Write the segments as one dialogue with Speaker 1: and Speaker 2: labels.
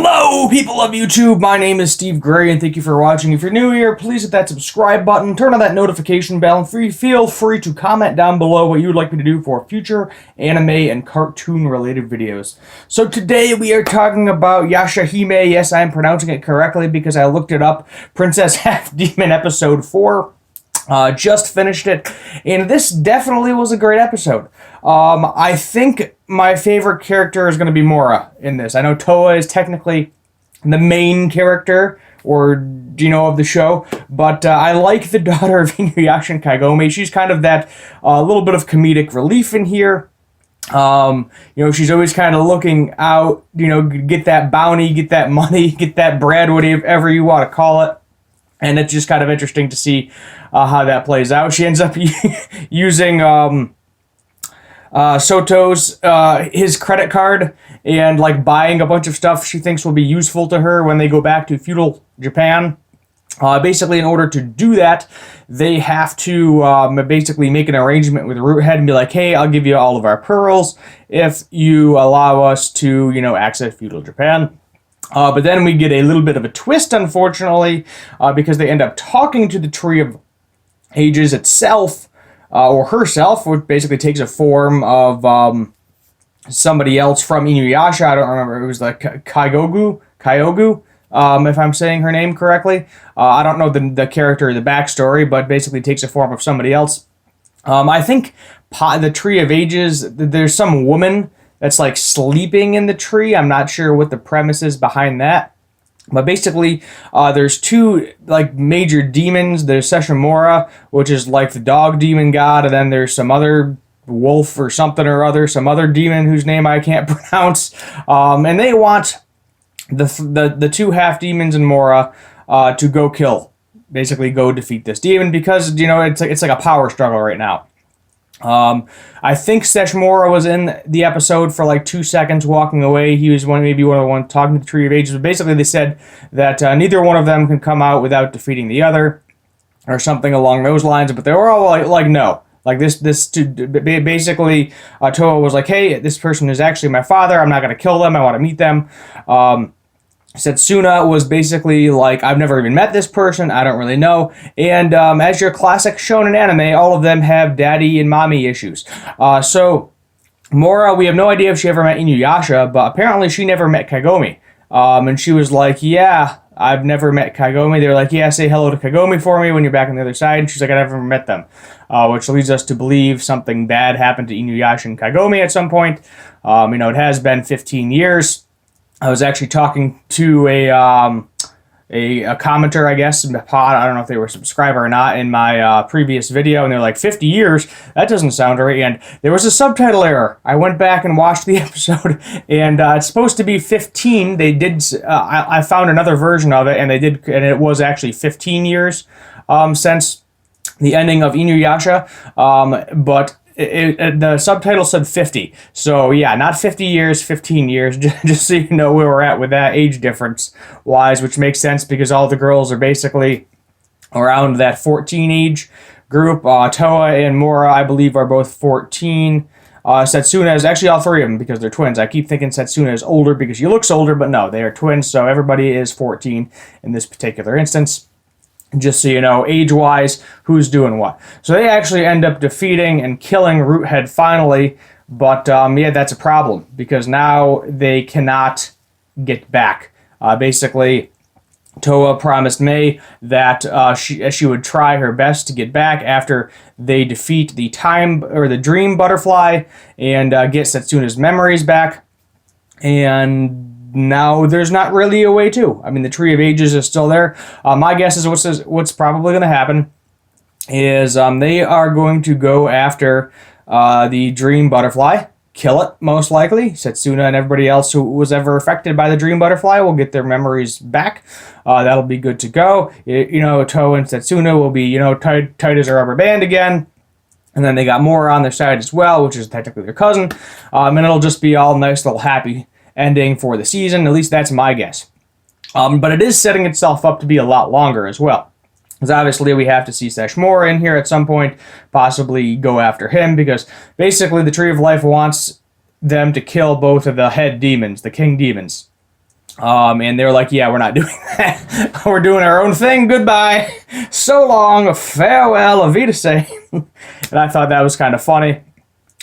Speaker 1: Hello, people of YouTube. My name is Steve Gray, and thank you for watching. If you're new here, please hit that subscribe button, turn on that notification bell, and feel free to comment down below what you would like me to do for future anime and cartoon-related videos. So today we are talking about Yashahime. Yes, I'm pronouncing it correctly because I looked it up. Princess Half Demon Episode 4. Just finished it, and this definitely was a great episode. I think my favorite character is going to be Mora in this. I know Toa is technically the main character, or of the show, but I like the daughter of Inuyasha and Kagome. She's kind of that little bit of comedic relief in here. She's always kind of looking out, get that bounty, get that money, get that bread, whatever you want to call it. And it's just kind of interesting to see how that plays out. She ends up using Soto's his credit card and buying a bunch of stuff she thinks will be useful to her when they go back to feudal Japan. Basically, in order to do that, they have to basically make an arrangement with Roothead and be like, hey, I'll give you all of our pearls if you allow us to, access feudal Japan. But then we get a little bit of a twist, unfortunately, because they end up talking to the Tree of Ages itself, or herself, which basically takes a form of somebody else from Inuyasha. I don't remember. It was like Kyogu, if I'm saying her name correctly. I don't know the character or the backstory, but basically takes a form of somebody else. I think the Tree of Ages, there's some woman that's sleeping in the tree. I'm not sure what the premise is behind that. But basically, there's two major demons. There's Sesshomaru, which is the dog demon god, and then there's some other wolf or something or other, some other demon whose name I can't pronounce. And they want the two half demons and Mora to go go defeat this demon because it's like a power struggle right now. I think Sesshomaru was in the episode for 2 seconds walking away. He was maybe one of the ones talking to the Tree of Ages. But basically, they said that neither one of them can come out without defeating the other, or something along those lines. But they were all no. Basically, Toa was like, hey, this person is actually my father. I'm not going to kill them. I want to meet them. Setsuna was basically I've never even met this person, I don't really know, and as your classic shonen anime, all of them have daddy and mommy issues. So Mora, we have no idea if she ever met Inuyasha, but apparently she never met Kagome, and she was like, yeah, I've never met Kagome. They were like, yeah, say hello to Kagome for me when you're back on the other side, and she's like, I never met them, which leads us to believe something bad happened to Inuyasha and Kagome at some point. It has been 15 years. I was actually talking to a commenter, I guess, in the pod. I don't know if they were a subscriber or not in my previous video, and they're like, 50 years? That doesn't sound right. And there was a subtitle error. I went back and watched the episode, and it's supposed to be 15. They did. I found another version of it, and they did, and it was actually 15 years since the ending of Inuyasha. But the subtitle said 50. So yeah, not 50 years, 15 years, just so you know where we're at with that age difference wise, which makes sense because all the girls are basically around that 14 age group. Toa and Mora, I believe, are both 14. Setsuna is actually all three of them because they're twins. I keep thinking Setsuna is older because she looks older, but no, they are twins, so everybody is 14 in this particular instance. Just so you know, age-wise, who's doing what. So they actually end up defeating and killing Roothead finally, but yeah, that's a problem, because now they cannot get back. Basically, Toa promised Mei that she would try her best to get back after they defeat the Dream Butterfly and get Setsuna's memories back, and now there's not really a way to. I mean, the Tree of Ages is still there. My guess is what's probably going to happen is they are going to go after the Dream Butterfly, kill it, most likely. Setsuna and everybody else who was ever affected by the Dream Butterfly will get their memories back. That'll be good to go. Toa and Setsuna will be, tight as a rubber band again. And then they got Mora on their side as well, which is technically their cousin. And it'll just be all nice, little happy ending for the season. At least that's my guess. But it is setting itself up to be a lot longer as well. Because obviously we have to see Sesshomaru in here at some point, possibly go after him, because basically the Tree of Life wants them to kill both of the head demons, the king demons. And they're like, yeah, we're not doing that. We're doing our own thing. Goodbye. So long. Farewell. Auf Wiedersehen. And I thought that was kind of funny.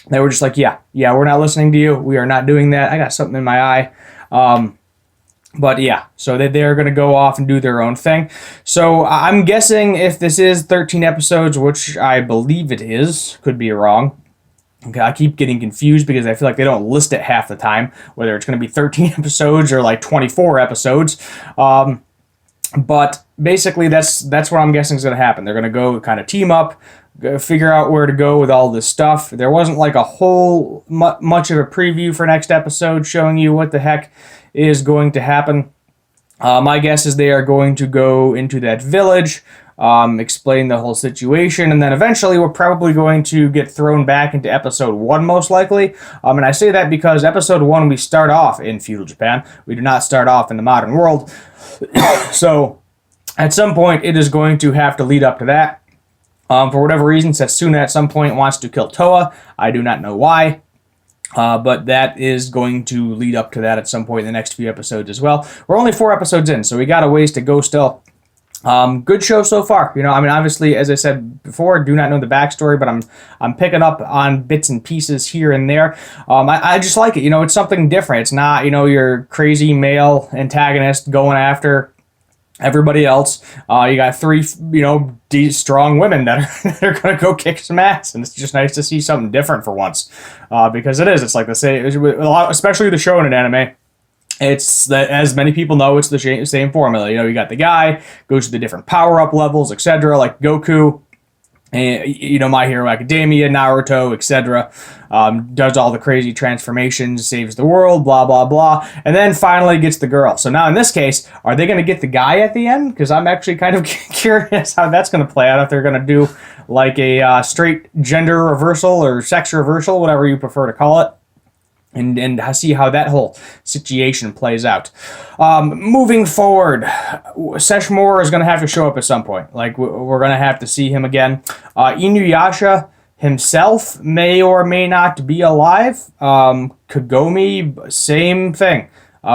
Speaker 1: They were just like, yeah, we're not listening to you. We are not doing that. I got something in my eye. But yeah, so they're going to go off and do their own thing. So I'm guessing if this is 13 episodes, which I believe it is, could be wrong. Okay, I keep getting confused because I feel like they don't list it half the time, whether it's going to be 13 episodes or like 24 episodes. But basically, that's what I'm guessing is going to happen. They're going to go kind of team up, figure out where to go with all this stuff. There wasn't like a whole much of a preview for next episode showing you what the heck is going to happen. My guess is they are going to go into that village, explain the whole situation, and then eventually we're probably going to get thrown back into episode 1 most likely. And I say that because episode 1 we start off in feudal Japan. We do not start off in the modern world. So at some point it is going to have to lead up to that. For whatever reason, Setsuna at some point wants to kill Toa. I do not know why. But that is going to lead up to that at some point in the next few episodes as well. We're only 4 episodes in, so we got a ways to go still. Good show so far. You know, I mean, obviously, as I said before, do not know the backstory, but I'm picking up on bits and pieces here and there. I just like it. You know, it's something different. It's not, you know, your crazy male antagonist going after everybody else. You got 3, you know, strong women that are going to go kick some ass, and it's just nice to see something different for once, because it's like the same, especially the shonen anime. It's that, as many people know, it's the same formula. You know, you got the guy goes to the different power-up levels, etc., like Goku. And, you know, My Hero Academia, Naruto, etc. Does all the crazy transformations, saves the world, blah, blah, blah, and then finally gets the girl. So now in this case, are they going to get the guy at the end? Because I'm actually kind of curious how that's going to play out, if they're going to do like a straight gender reversal or sex reversal, whatever you prefer to call it. And see how that whole situation plays out. Moving forward, Sesshomaru is going to have to show up at some point. Like, we're going to have to see him again. Inuyasha himself may or may not be alive. Kagome, same thing.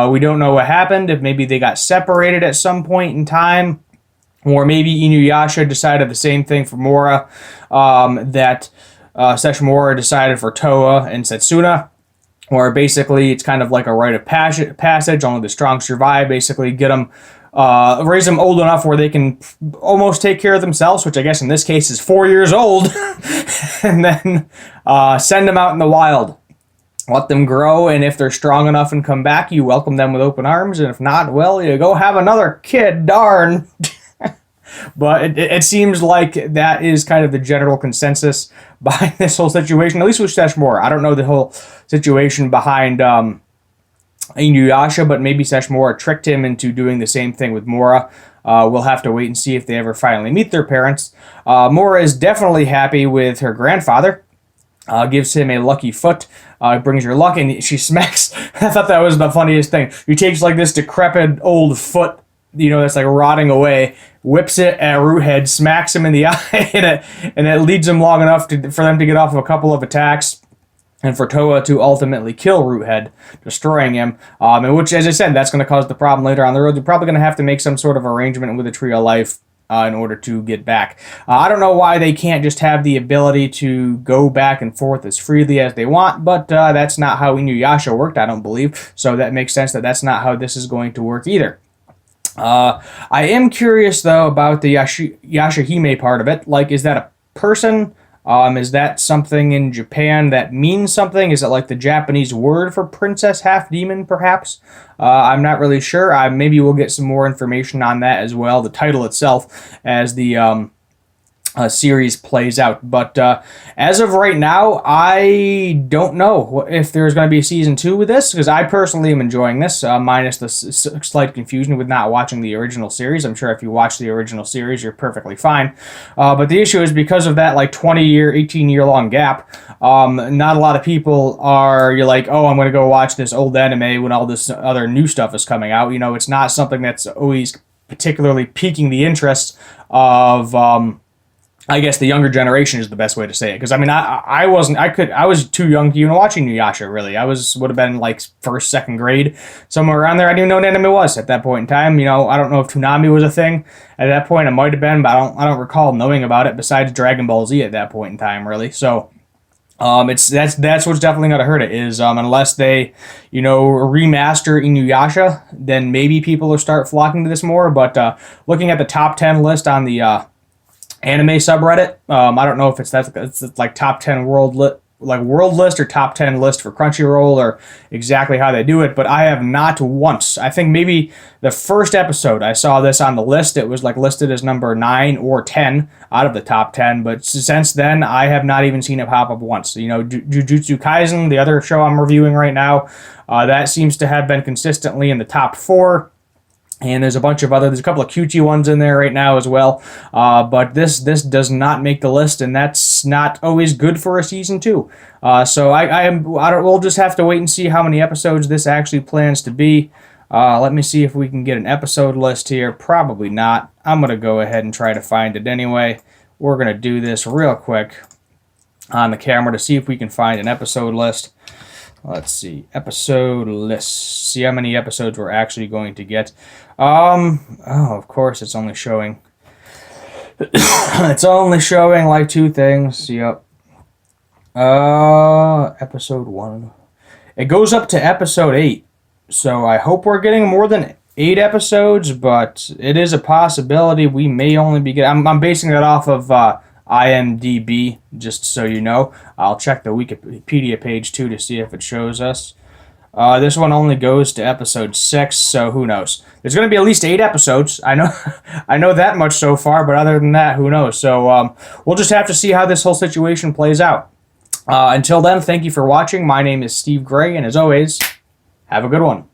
Speaker 1: We don't know what happened. If maybe they got separated at some point in time. Or maybe Inuyasha decided the same thing for Mora. That Sesshomaru decided for Toa and Setsuna. Or basically, it's kind of like a rite of passage. Only the strong survive. Basically, get them, raise them old enough where they can almost take care of themselves, which I guess in this case is 4 years old, and then send them out in the wild. Let them grow, and if they're strong enough and come back, you welcome them with open arms, and if not, well, you go have another kid, darn. But it seems like that is kind of the general consensus behind this whole situation, at least with Sesshomaru. I don't know the whole situation behind Inuyasha, but maybe Sesshomaru tricked him into doing the same thing with Mora. We'll have to wait and see if they ever finally meet their parents. Mora is definitely happy with her grandfather. Gives him a lucky foot, brings her luck, and she smacks. I thought that was the funniest thing. She takes like this decrepit old foot, you know, that's like rotting away, whips it at Roothead, smacks him in the eye, and it leads him long enough for them to get off of a couple of attacks, and for Toa to ultimately kill Roothead, destroying him. And which, as I said, that's going to cause the problem later on the road. They're probably going to have to make some sort of arrangement with the Tree of Life in order to get back. I don't know why they can't just have the ability to go back and forth as freely as they want, but that's not how Inuyasha worked, I don't believe. So that makes sense that that's not how this is going to work either. I am curious, though, about the Yashahime part of it. Like, is that a person? Is that something in Japan that means something? Is it like the Japanese word for princess half-demon, perhaps? I'm not really sure. Maybe we'll get some more information on that as well, the title itself, as the series plays out. But as of right now, I don't know if there's going to be a season 2 with this, because I personally am enjoying this, minus the slight confusion with not watching the original series. I'm sure if you watch the original series, you're perfectly fine. But the issue is because of that like 20-year, 18-year long gap, not a lot of people you're like, oh, I'm going to go watch this old anime when all this other new stuff is coming out. You know, it's not something that's always particularly piquing the interest of I guess the younger generation is the best way to say it, because I mean I was too young to even watch Inuyasha, really. Would have been like first, second grade, somewhere around there. I didn't even know what anime was at that point in time. You know, I don't know if Toonami was a thing at that point. It might have been, but I don't recall knowing about it besides Dragon Ball Z at that point in time, really. So that's what's definitely gonna hurt it is unless they, you know, remaster Inuyasha, then maybe people will start flocking to this more. But looking at the top 10 list on the anime subreddit, I don't know if it's like top 10 world list or top 10 list for Crunchyroll or exactly how they do it, but I have not once. I think maybe the first episode I saw this on the list, it was like listed as number 9 or 10 out of the top 10, but since then I have not even seen it pop up once. You know, Jujutsu Kaisen, the other show I'm reviewing right now, that seems to have been consistently in the top 4. And there's a couple of cutesy ones in there right now as well. But this does not make the list, and that's not always good for a season 2. So we'll just have to wait and see how many episodes this actually plans to be. Let me see if we can get an episode list here. Probably not. I'm going to go ahead and try to find it anyway. We're going to do this real quick on the camera to see if we can find an episode list. Let's see, episode list. See how many episodes we're actually going to get. Oh, of course, it's only showing. It's only showing like 2 things. Yep. Episode 1. It goes up to episode 8. So I hope we're getting more than 8 episodes, but it is a possibility we may only be getting. I'm basing it off of IMDb, just so you know. I'll check the Wikipedia page too to see if it shows us. This one only goes to episode 6, so who knows? There's going to be at least 8 episodes. I know that much so far, but other than that, who knows? So we'll just have to see how this whole situation plays out. Until then, thank you for watching. My name is Steve Gray, and as always, have a good one.